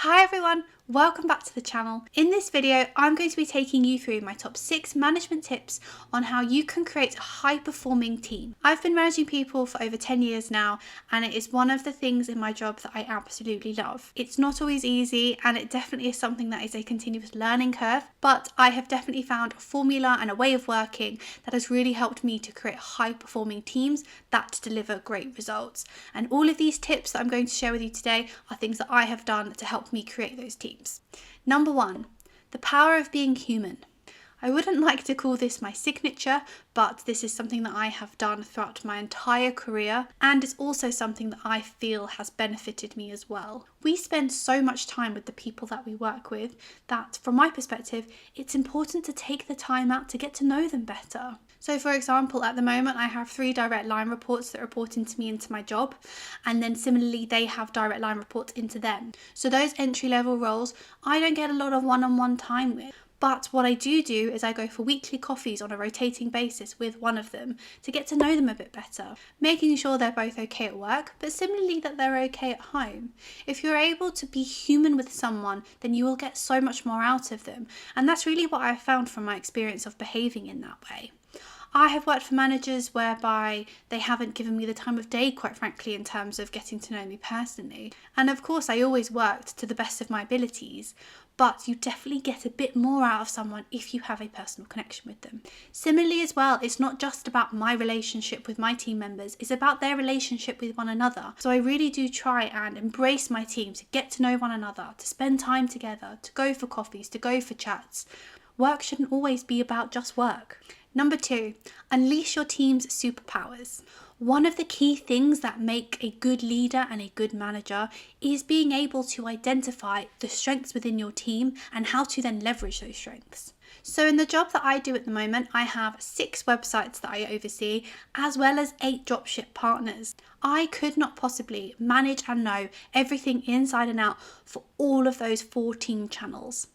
Hi everyone, welcome back to the channel. In this video, I'm going to be taking you through my top 6 management tips on how you can create a high-performing team. I've been managing people for over 10 years now, and it is one of the things in my job that I absolutely love. It's not always easy, and it definitely is something that is a continuous learning curve, but I have definitely found a formula and a way of working that has really helped me to create high-performing teams that deliver great results. And all of these tips that I'm going to share with you today are things that I have done to help me create those teams. Number 1, the power of being human. I wouldn't like to call this my signature, but this is something that I have done throughout my entire career, and it's also something that I feel has benefited me as well. We spend so much time with the people that we work with that, from my perspective, it's important to take the time out to get to know them better. So for example, at the moment I have 3 direct line reports that report into me into my job, and then similarly they have direct line reports into them. So those entry level roles I don't get a lot of one-on-one time with. But what I do is I go for weekly coffees on a rotating basis with one of them to get to know them a bit better, making sure they're both okay at work, but similarly that they're okay at home. If you're able to be human with someone, then you will get so much more out of them. And that's really what I've found from my experience of behaving in that way. I have worked for managers whereby they haven't given me the time of day, quite frankly, in terms of getting to know me personally. And of course, I always worked to the best of my abilities, but you definitely get a bit more out of someone if you have a personal connection with them. Similarly as well, it's not just about my relationship with my team members, it's about their relationship with one another. So I really do try and embrace my team to get to know one another, to spend time together, to go for coffees, to go for chats. Work shouldn't always be about just work. Number 2, unleash your team's superpowers. One of the key things that make a good leader and a good manager is being able to identify the strengths within your team and how to then leverage those strengths. So in the job that I do at the moment, I have 6 websites that I oversee, as well as 8 dropship partners. I could not possibly manage and know everything inside and out for all of those 14 channels.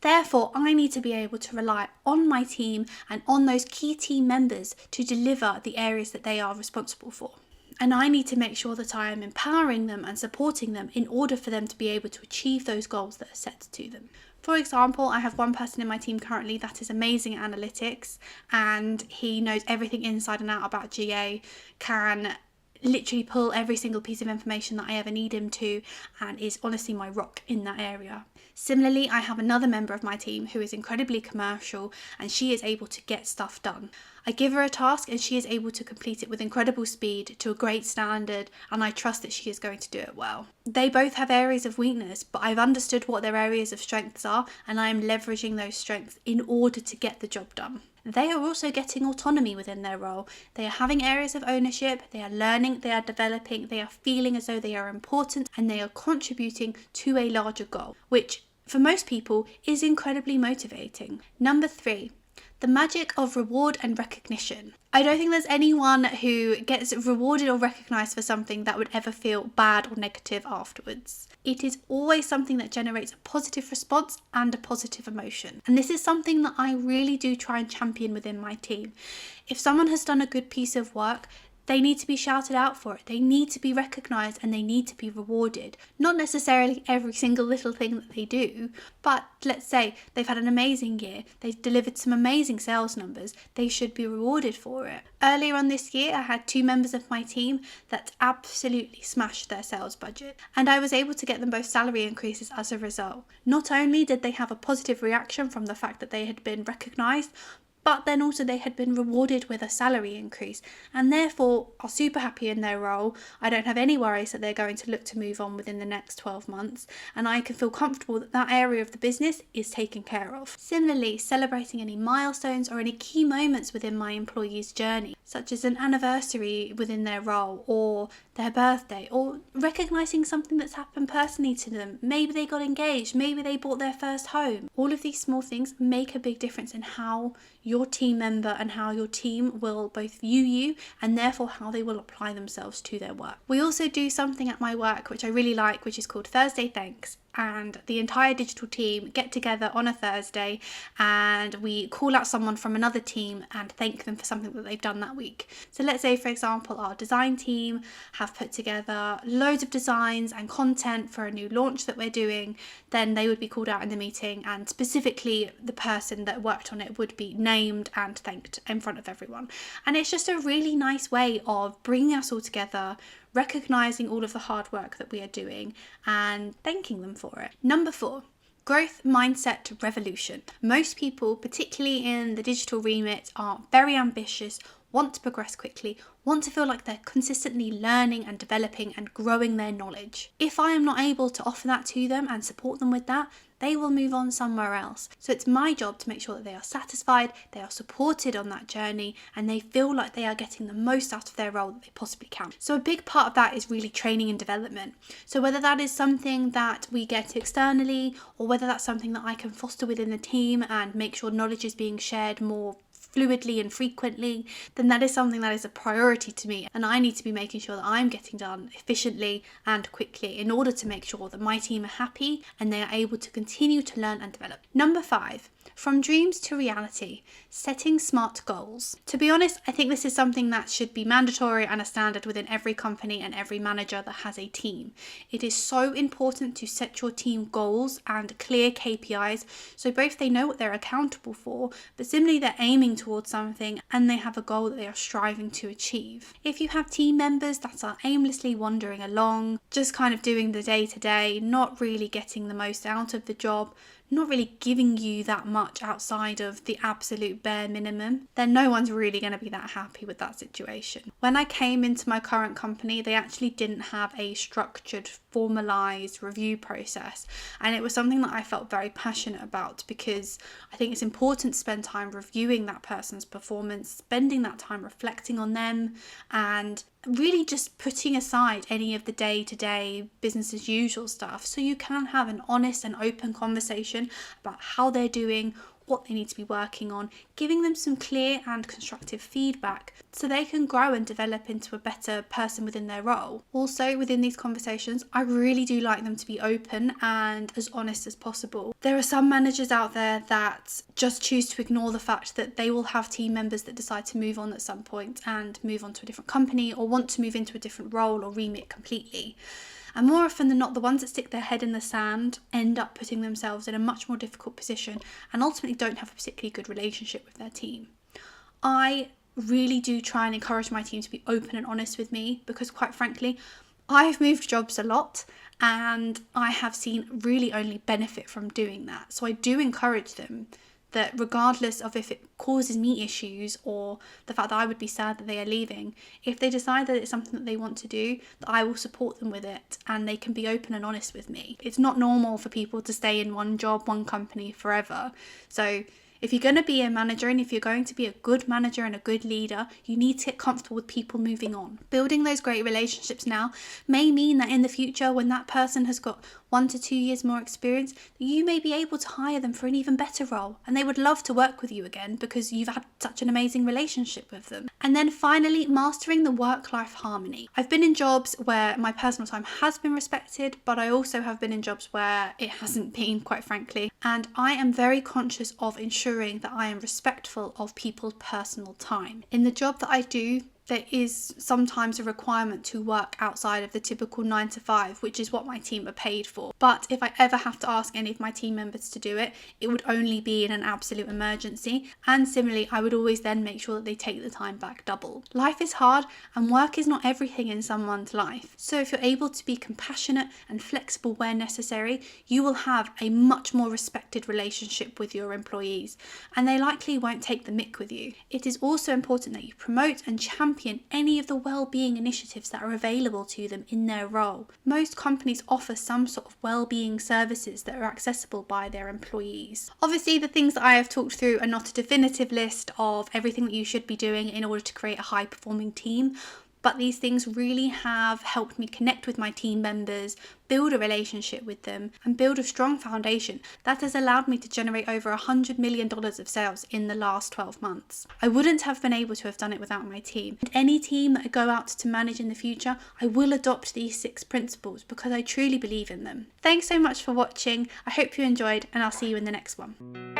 Therefore, I need to be able to rely on my team and on those key team members to deliver the areas that they are responsible for. And I need to make sure that I am empowering them and supporting them in order for them to be able to achieve those goals that are set to them. For example, I have one person in my team currently that is amazing at analytics, and he knows everything inside and out about GA, can literally pull every single piece of information that I ever need him to, and is honestly my rock in that area. Similarly, I have another member of my team who is incredibly commercial, and she is able to get stuff done. I give her a task and she is able to complete it with incredible speed to a great standard, and I trust that she is going to do it well. They both have areas of weakness, but I've understood what their areas of strengths are, and I am leveraging those strengths in order to get the job done. They are also getting autonomy within their role. They are having areas of ownership, they are learning, they are developing, they are feeling as though they are important, and they are contributing to a larger goal, which for most people is incredibly motivating. Number 3, the magic of reward and recognition. I don't think there's anyone who gets rewarded or recognised for something that would ever feel bad or negative afterwards. It is always something that generates a positive response and a positive emotion. And this is something that I really do try and champion within my team. If someone has done a good piece of work, they need to be shouted out for it. They need to be recognised and they need to be rewarded. Not necessarily every single little thing that they do, but let's say they've had an amazing year, they've delivered some amazing sales numbers, they should be rewarded for it. Earlier on this year, I had 2 members of my team that absolutely smashed their sales budget, and I was able to get them both salary increases as a result. Not only did they have a positive reaction from the fact that they had been recognised, but then also they had been rewarded with a salary increase, and therefore are super happy in their role. I don't have any worries that they're going to look to move on within the next 12 months, and I can feel comfortable that that area of the business is taken care of. Similarly, celebrating any milestones or any key moments within my employees' journey, such as an anniversary within their role or their birthday, or recognising something that's happened personally to them. Maybe they got engaged, maybe they bought their first home. All of these small things make a big difference in how your team member and how your team will both view you, and therefore how they will apply themselves to their work. We also do something at my work which I really like, which is called Thursday Thanks. and the entire digital team get together on a Thursday and we call out someone from another team and thank them for something that they've done that week. So let's say, for example, our design team have put together loads of designs and content for a new launch that we're doing. Then they would be called out in the meeting, and specifically the person that worked on it would be named and thanked in front of everyone. And it's just a really nice way of bringing us all together, recognizing all of the hard work that we are doing and thanking them for it. Number 4, growth mindset revolution. Most people, particularly in the digital remit, are very ambitious, want to progress quickly, want to feel like they're consistently learning and developing and growing their knowledge. If I am not able to offer that to them and support them with that, they will move on somewhere else. So it's my job to make sure that they are satisfied, they are supported on that journey, and they feel like they are getting the most out of their role that they possibly can. So a big part of that is really training and development. So whether that is something that we get externally, or whether that's something that I can foster within the team and make sure knowledge is being shared more fluidly and frequently, then that is something that is a priority to me, and I need to be making sure that I'm getting done efficiently and quickly in order to make sure that my team are happy and they are able to continue to learn and develop. Number 5, from dreams to reality, setting smart goals. To be honest, I think this is something that should be mandatory and a standard within every company and every manager that has a team. It is so important to set your team goals and clear KPIs, so both they know what they're accountable for, but similarly they're aiming towards something and they have a goal that they are striving to achieve. If you have team members that are aimlessly wandering along, just kind of doing the day-to-day, not really getting the most out of the job, not really giving you that much outside of the absolute bare minimum, then no one's really going to be that happy with that situation. When I came into my current company, they actually didn't have a structured, formalized review process, and it was something that I felt very passionate about, because I think it's important to spend time reviewing that person's performance, spending that time reflecting on them, and really just putting aside any of the day-to-day business as usual stuff so you can have an honest and open conversation about how they're doing, what they need to be working on, giving them some clear and constructive feedback so they can grow and develop into a better person within their role. Also, within these conversations, I really do like them to be open and as honest as possible. There are some managers out there that just choose to ignore the fact that they will have team members that decide to move on at some point and move on to a different company or want to move into a different role or remit completely. And more often than not, the ones that stick their head in the sand end up putting themselves in a much more difficult position and ultimately don't have a particularly good relationship with their team. I really do try and encourage my team to be open and honest with me, because quite frankly, I've moved jobs a lot and I have seen really only benefit from doing that. So I do encourage them that regardless of if it causes me issues or the fact that I would be sad that they are leaving, if they decide that it's something that they want to do, that I will support them with it and they can be open and honest with me. It's not normal for people to stay in one job, one company forever. So if you're going to be a manager and if you're going to be a good manager and a good leader, you need to get comfortable with people moving on. Building those great relationships now may mean that in the future, when that person has got 1 to 2 years more experience, you may be able to hire them for an even better role and they would love to work with you again because you've had such an amazing relationship with them. And then finally, mastering the work-life harmony. I've been in jobs where my personal time has been respected, but I also have been in jobs where it hasn't been, quite frankly. And I am very conscious of ensuring that I am respectful of people's personal time. In the job that I do, there is sometimes a requirement to work outside of the typical 9 to 5, which is what my team are paid for. But if I ever have to ask any of my team members to do it, it would only be in an absolute emergency. And similarly, I would always then make sure that they take the time back double. Life is hard and work is not everything in someone's life. So if you're able to be compassionate and flexible where necessary, you will have a much more respected relationship with your employees and they likely won't take the mick with you. It is also important that you promote and champion any of the well-being initiatives that are available to them in their role. Most companies offer some sort of well-being services that are accessible by their employees. Obviously, the things that I have talked through are not a definitive list of everything that you should be doing in order to create a high-performing team, but these things really have helped me connect with my team members, build a relationship with them, and build a strong foundation that has allowed me to generate over $100 million of sales in the last 12 months. I wouldn't have been able to have done it without my team. And any team that I go out to manage in the future, I will adopt these 6 principles because I truly believe in them. Thanks so much for watching. I hope you enjoyed, and I'll see you in the next one.